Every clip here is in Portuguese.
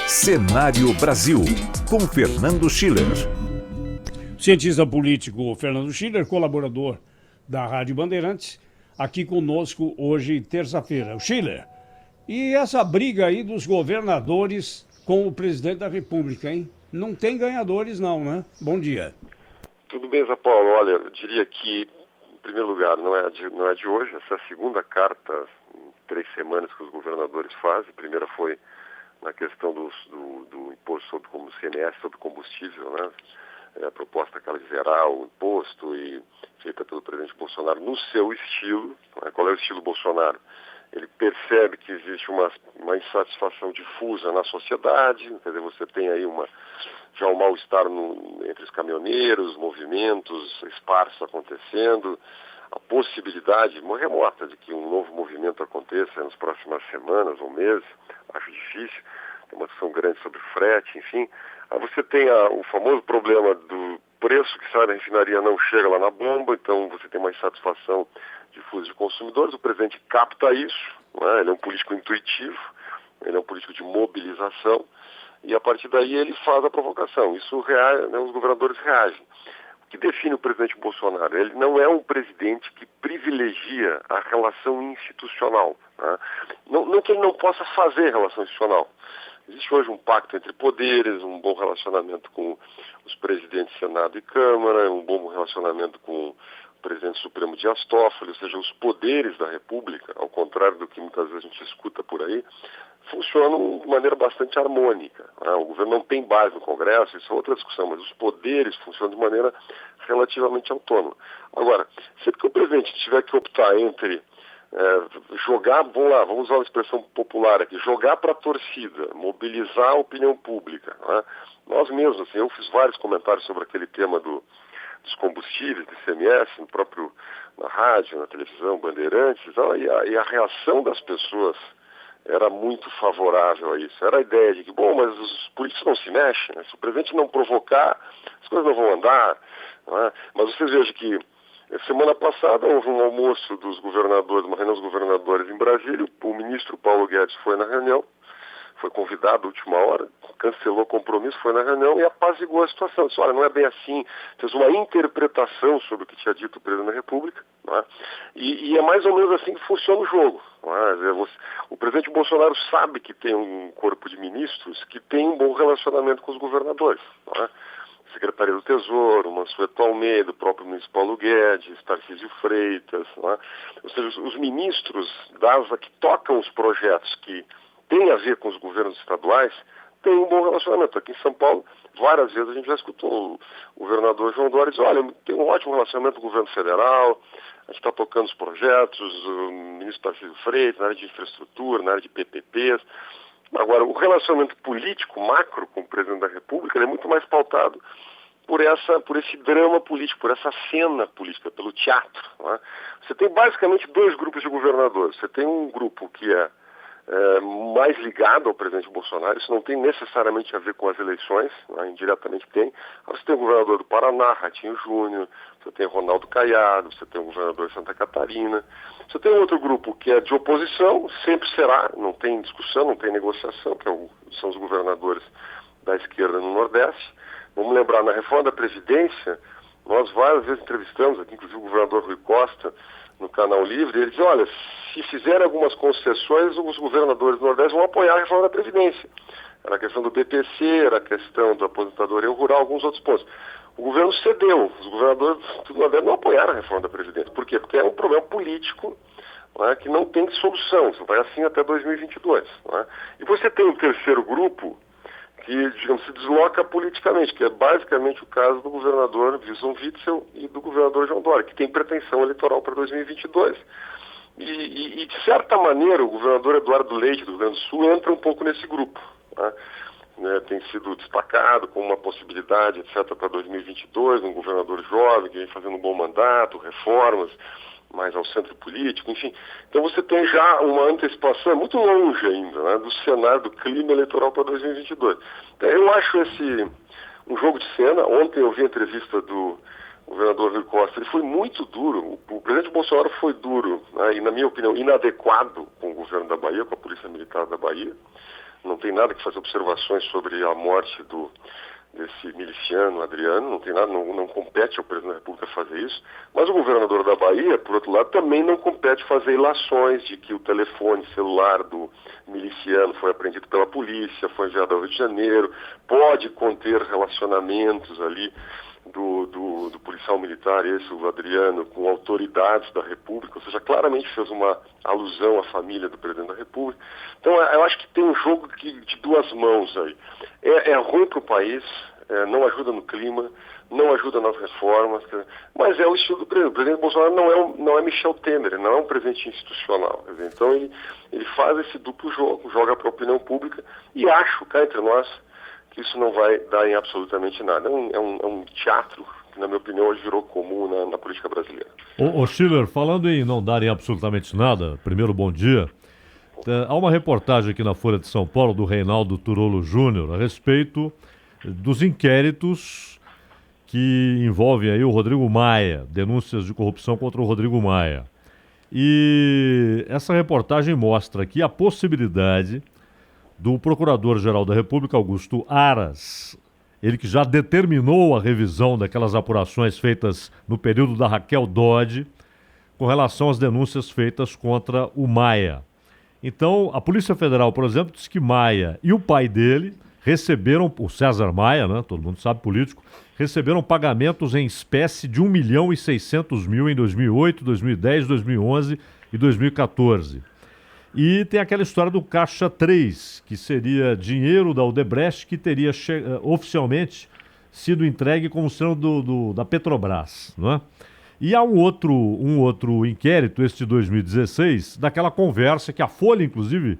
Cenário Brasil, com Fernando Schiller. Cientista político Fernando Schiller, colaborador da Rádio Bandeirantes, aqui conosco hoje, terça-feira. O Schiller, e essa briga aí dos governadores com o presidente da República, hein? Não tem ganhadores não, né? Bom dia. Tudo bem, Zé Paulo. Olha, eu diria que, em primeiro lugar, não é de hoje. Essa é a segunda carta em 3 semanas que os governadores fazem. A primeira foi na questão do imposto sobre o CMS, sobre combustível, né? A proposta aquela de zerar o imposto e feita pelo presidente Bolsonaro no seu estilo. Né? Qual é o estilo Bolsonaro? Ele percebe que existe uma insatisfação difusa na sociedade, quer dizer, você tem aí já um mal-estar entre os caminhoneiros, movimentos esparsos acontecendo, a possibilidade remota de que um novo movimento aconteça nas próximas semanas ou meses, acho difícil, tem uma discussão grande sobre frete, enfim. Aí você tem o famoso problema do preço que sai da refinaria não chega lá na bomba, então você tem uma insatisfação difusa de consumidores. O presidente capta isso, né? Ele é um político intuitivo, ele é um político de mobilização, e a partir daí ele faz a provocação. Isso né, os governadores reagem. O que define o presidente Bolsonaro? Ele não é um presidente que privilegia a relação institucional. Né? Não que ele não possa fazer relação institucional. Existe hoje um pacto entre poderes, um bom relacionamento com os presidentes de Senado e Câmara, um bom relacionamento com o presidente Supremo Dias Toffoli, ou seja, os poderes da República, ao contrário do que muitas vezes a gente escuta por aí, funcionam de maneira bastante harmônica. Né? O governo não tem base no Congresso, isso é outra discussão, mas os poderes funcionam de maneira relativamente autônoma. Agora, sempre que o presidente tiver que optar entre jogar, vamos usar uma expressão popular aqui, jogar para a torcida, mobilizar a opinião pública. Né? Nós mesmos, assim, eu fiz vários comentários sobre aquele tema dos combustíveis, do ICMS, na rádio, na televisão, Bandeirantes, e a reação das pessoas era muito favorável a isso. Era a ideia de que, mas os políticos não se mexem, né? Se o presidente não provocar, as coisas não vão andar. Né? Mas vocês vejam que semana passada houve um almoço dos governadores, uma reunião dos governadores em Brasília, o ministro Paulo Guedes foi na reunião, foi convidado à última hora, cancelou o compromisso, foi na reunião e apaziguou a situação. Disse, olha, não é bem assim, fez uma interpretação sobre o que tinha dito o presidente da República, né? E é mais ou menos assim que funciona o jogo. Né? O presidente Bolsonaro sabe que tem um corpo de ministros que tem um bom relacionamento com os governadores. Né? Secretaria do Tesouro, Mansueto Almeida, o próprio ministro Paulo Guedes, Tarcísio Freitas, né? Ou seja, os ministros que tocam os projetos que têm a ver com os governos estaduais têm um bom relacionamento. Aqui em São Paulo, várias vezes a gente já escutou o governador João Dória dizer, olha, tem um ótimo relacionamento com o governo federal, a gente está tocando os projetos, o ministro Tarcísio Freitas, na área de infraestrutura, na área de PPPs. Agora, o relacionamento político macro com o presidente da República ele é muito mais pautado por esse drama político, por essa cena política, pelo teatro. Né? Você tem basicamente 2 grupos de governadores. Você tem um grupo que é mais ligado ao presidente Bolsonaro, isso não tem necessariamente a ver com as eleições, né? Indiretamente tem. Você tem o governador do Paraná, Ratinho Júnior, você tem o Ronaldo Caiado, você tem o governador de Santa Catarina, você tem um outro grupo que é de oposição, sempre será, não tem discussão, não tem negociação, são os governadores da esquerda no Nordeste. Vamos lembrar, na reforma da Previdência, nós várias vezes entrevistamos aqui, inclusive o governador Rui Costa, no Canal Livre, ele diz, olha, se fizerem algumas concessões, os governadores do Nordeste vão apoiar a reforma da Previdência. Era a questão do BPC, era a questão da aposentadoria rural, alguns outros pontos. O governo cedeu, os governadores do Nordeste não apoiaram a reforma da Previdência. Por quê? Porque é um problema político, né, que não tem solução, isso vai assim até 2022. Né? E você tem um terceiro grupo que, digamos, se desloca politicamente, que é basicamente o caso do governador Wilson Witzel e do governador João Dória, que tem pretensão eleitoral para 2022. E, de certa maneira, o governador Eduardo Leite, do Rio Grande do Sul, entra um pouco nesse grupo. Né? Tem sido destacado como uma possibilidade, etc., para 2022, um governador jovem que vem fazendo um bom mandato, reformas, mais ao centro político, enfim. Então você tem já uma antecipação muito longe ainda, né, do cenário, do clima eleitoral para 2022. Então, eu acho esse um jogo de cena. Ontem eu vi a entrevista do governador Rui Costa, ele foi muito duro. O presidente Bolsonaro foi duro, né, e, na minha opinião, inadequado com o governo da Bahia, com a Polícia Militar da Bahia. não tem nada que fazer observações sobre a morte desse miliciano, Adriano, não tem nada, não compete ao presidente da República fazer isso, mas o governador da Bahia, por outro lado, também não compete fazer ilações de que o telefone celular do miliciano foi apreendido pela polícia, foi enviado ao Rio de Janeiro, pode conter relacionamentos ali do policial militar, esse, o Adriano, com autoridades da República, ou seja, claramente fez uma alusão à família do presidente da República. Então, eu acho que tem um jogo de duas mãos aí. É ruim para o país, não ajuda no clima, não ajuda nas reformas, mas é o estilo do presidente. O presidente Bolsonaro não é Michel Temer, não é um presidente institucional. Quer dizer, então, ele faz esse duplo jogo, joga para a opinião pública e acho, cá entre nós, que isso não vai dar em absolutamente nada. É um teatro que, na minha opinião, hoje virou comum na política brasileira. Ô Schiller, falando em não dar em absolutamente nada, primeiro bom dia. Há uma reportagem aqui na Folha de São Paulo do Reinaldo Turolo Júnior a respeito dos inquéritos que envolvem aí o Rodrigo Maia, denúncias de corrupção contra o Rodrigo Maia. E essa reportagem mostra aqui a possibilidade do Procurador-Geral da República, Augusto Aras, ele que já determinou a revisão daquelas apurações feitas no período da Raquel Dodge, com relação às denúncias feitas contra o Maia. Então, a Polícia Federal, por exemplo, diz que Maia e o pai dele receberam, o César Maia, né, todo mundo sabe, político, receberam pagamentos em espécie de 1.600.000 em 2008, 2010, 2011 e 2014. E tem aquela história do Caixa 3, que seria dinheiro da Odebrecht que teria oficialmente sido entregue como sendo da Petrobras, não é? E há um outro inquérito, esse de 2016, daquela conversa que a Folha, inclusive,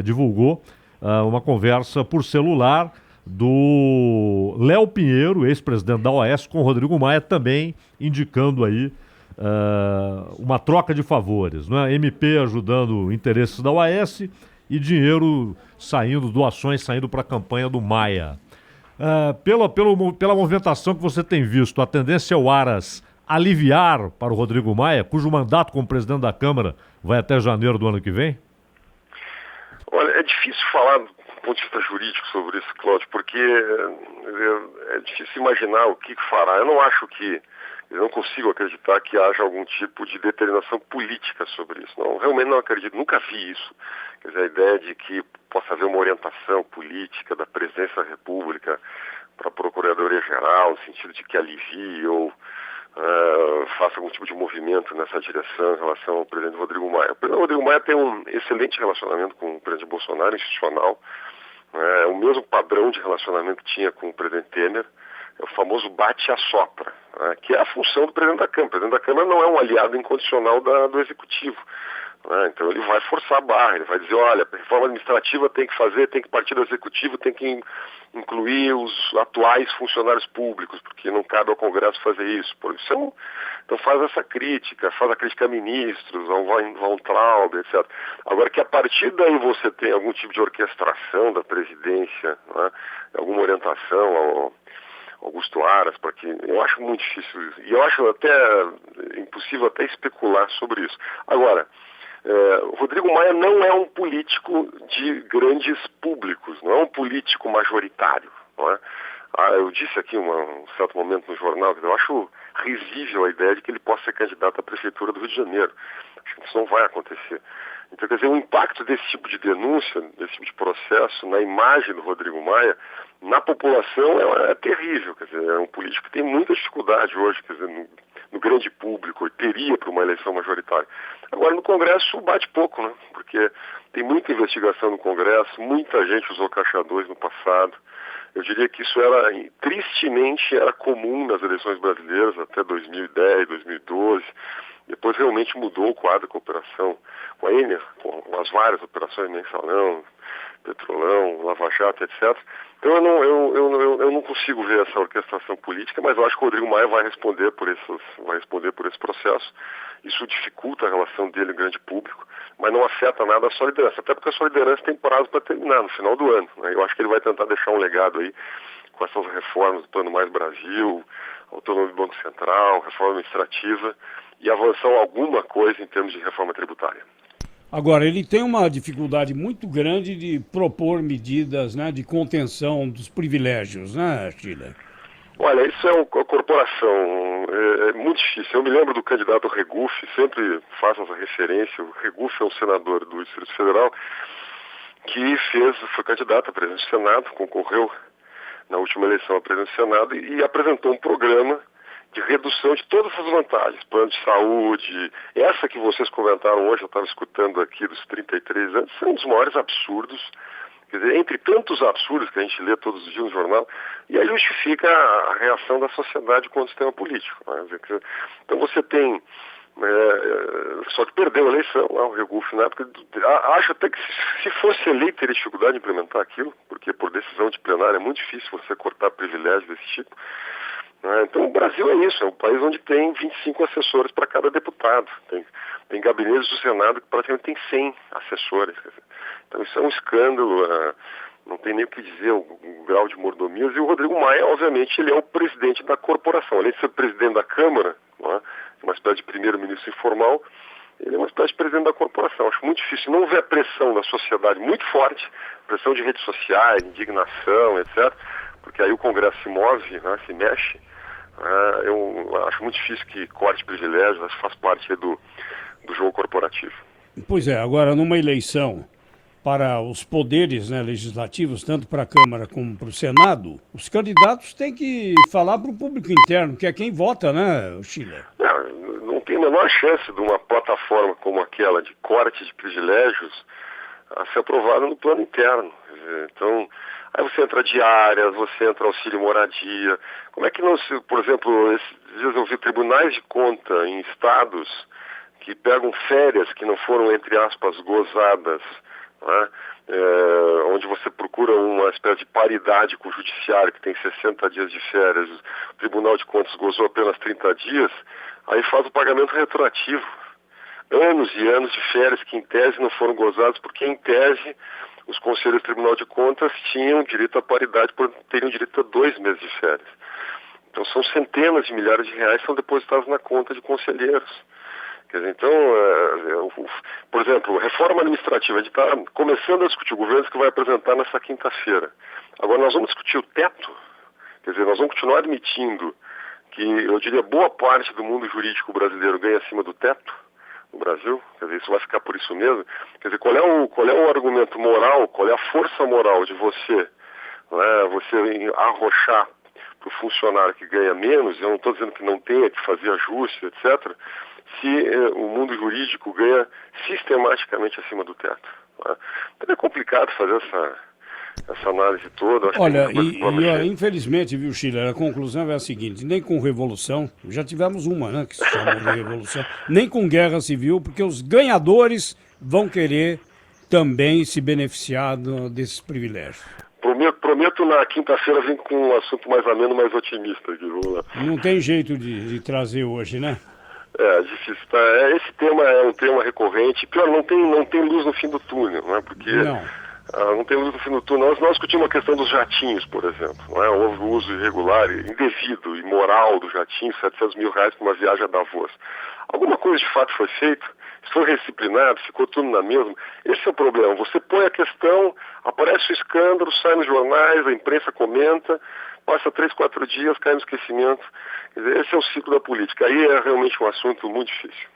divulgou, uma conversa por celular do Léo Pinheiro, ex-presidente da OAS, com o Rodrigo Maia, também indicando aí uma troca de favores, né? MP ajudando interesses da OAS e dinheiro saindo, doações saindo para a campanha do Maia. Pela movimentação que você tem visto, a tendência é o Aras aliviar para o Rodrigo Maia, cujo mandato como presidente da Câmara vai até janeiro do ano que vem? Olha, é difícil falar do ponto de vista jurídico sobre isso, Cláudio, porque é difícil imaginar o que fará. Eu não consigo acreditar que haja algum tipo de determinação política sobre isso. Não, realmente não acredito, nunca vi isso. Quer dizer, a ideia de que possa haver uma orientação política da presidência da República para a Procuradoria-Geral, no sentido de que alivie ou faça algum tipo de movimento nessa direção em relação ao presidente Rodrigo Maia. O presidente Rodrigo Maia tem um excelente relacionamento com o presidente Bolsonaro, institucional. É o mesmo padrão de relacionamento que tinha com o presidente Temer. É o famoso bate-a-sopra, que é a função do presidente da Câmara. O presidente da Câmara não é um aliado incondicional do Executivo. Então ele vai forçar a barra, ele vai dizer, olha, a reforma administrativa tem que partir do Executivo, tem que incluir os atuais funcionários públicos, porque não cabe ao Congresso fazer isso. Então faz essa crítica, faz a crítica a ministros, ao Von Traub, etc. Agora que a partir daí você tem algum tipo de orquestração da presidência, alguma orientação ao Augusto Aras, porque eu acho muito difícil isso. E eu acho até impossível até especular sobre isso. Agora, o Rodrigo Maia não é um político de grandes públicos, não é um político majoritário. Não é? Eu disse aqui um certo momento no jornal que eu acho risível a ideia de que ele possa ser candidato à Prefeitura do Rio de Janeiro. Acho que isso não vai acontecer. Então, quer dizer, o impacto desse tipo de denúncia, desse tipo de processo na imagem do Rodrigo Maia, na população é terrível. Quer dizer, é um político que tem muita dificuldade hoje, quer dizer, no grande público, teria para uma eleição majoritária. Agora, no Congresso bate pouco, né? Porque tem muita investigação no Congresso, muita gente usou Caixa 2 no passado. Eu diria que isso tristemente era comum nas eleições brasileiras até 2010, 2012. Depois realmente mudou o quadro com a operação, com a Enel, com as várias operações, Mensalão, Petrolão, Lava Jato, etc. Então eu não consigo ver essa orquestração política, mas eu acho que o Rodrigo Maia vai responder por esse processo. Isso dificulta a relação dele com o grande público, mas não afeta nada a sua liderança, até porque a sua liderança tem prazo para terminar no final do ano. Eu acho que ele vai tentar deixar um legado aí com essas reformas do Plano Mais Brasil, autonomia do Banco Central, reforma administrativa e avançar alguma coisa em termos de reforma tributária. Agora, ele tem uma dificuldade muito grande de propor medidas, né, de contenção dos privilégios, né, Schiller? Olha, isso é uma corporação, é muito difícil. Eu me lembro do candidato Regufe, sempre faço essa referência. O Regufe é um senador do Distrito Federal que foi candidato à presidência do Senado, concorreu na última eleição à presidência do Senado e apresentou um programa de redução de todas as vantagens, plano de saúde, essa que vocês comentaram hoje, eu estava escutando aqui dos 33 anos, são um dos maiores absurdos, quer dizer, entre tantos absurdos que a gente lê todos os dias no jornal, e aí justifica a reação da sociedade contra o sistema político. Né? Então você tem, só que perdeu a eleição, o Regufe na época, acho até que se fosse eleito teria dificuldade de implementar aquilo, porque por decisão de plenário é muito difícil você cortar privilégios desse tipo. Então o Brasil é isso, é um país onde tem 25 assessores para cada deputado, tem gabinetes do Senado que praticamente tem 100 assessores, então isso é um escândalo, não tem nem o que dizer o grau de mordomias. E o Rodrigo Maia, obviamente, ele é o presidente da corporação, além de ser presidente da Câmara, uma espécie de primeiro-ministro informal, ele é uma espécie de presidente da corporação. Acho muito difícil, não houver pressão da sociedade muito forte, pressão de redes sociais, indignação, etc., porque aí o Congresso se move, se mexe. Eu acho muito difícil que corte privilégios, acho que faz parte do jogo corporativo. Pois é, agora numa eleição para os poderes, né, legislativos, tanto para a Câmara como para o Senado, os candidatos têm que falar para o público interno, que é quem vota, né, Schiller? Não tem a menor chance de uma plataforma como aquela de corte de privilégios a ser aprovada no plano interno. Então, aí você entra diárias, você entra auxílio moradia. Como é que não se, por exemplo, esses dias eu vi tribunais de conta em estados que pegam férias que não foram, entre aspas, gozadas, né? Onde você procura uma espécie de paridade com o judiciário, que tem 60 dias de férias, o Tribunal de Contas gozou apenas 30 dias, aí faz o pagamento retroativo. Anos e anos de férias que em tese não foram gozados, porque em tese os conselheiros do Tribunal de Contas tinham direito à paridade por terem direito a 2 meses de férias. Então são centenas de milhares de reais que são depositados na conta de conselheiros. Quer dizer, então, por exemplo, reforma administrativa, a gente está começando a discutir, o governo que vai apresentar nessa quinta-feira. Agora nós vamos discutir o teto, quer dizer, nós vamos continuar admitindo que, eu diria, boa parte do mundo jurídico brasileiro ganha acima do teto no Brasil, quer dizer, isso vai ficar por isso mesmo. Quer dizer, qual é o argumento moral, qual é a força moral de você arrochar para o funcionário que ganha menos, eu não estou dizendo que não tenha que fazer ajuste, etc., se o mundo jurídico ganha sistematicamente acima do teto. Né? Então é complicado fazer essa análise toda. Acho Olha, que infelizmente, viu, Schiller, a conclusão é a seguinte: nem com revolução, já tivemos uma, né, que se chamou de revolução, nem com guerra civil, porque os ganhadores vão querer também se beneficiar desses privilégios. Prometo na quinta-feira vir com um assunto mais ameno, mais otimista. Não tem jeito de trazer hoje, né? É difícil, tá? Esse tema é um tema recorrente. Pior, não tem luz no fim do túnel, né? Porque não tem luz no fim do túnel. Nós discutimos a questão dos jatinhos, por exemplo. Não é? Houve o uso irregular, indevido, imoral do jatinho, 700 mil reais para uma viagem a Davos. Alguma coisa de fato foi feita? Se foi disciplinado, ficou tudo na mesma. Esse é o problema. Você põe a questão, aparece o escândalo, sai nos jornais, a imprensa comenta, passa 3, 4 dias, cai no esquecimento. Quer dizer, esse é o ciclo da política. Aí é realmente um assunto muito difícil.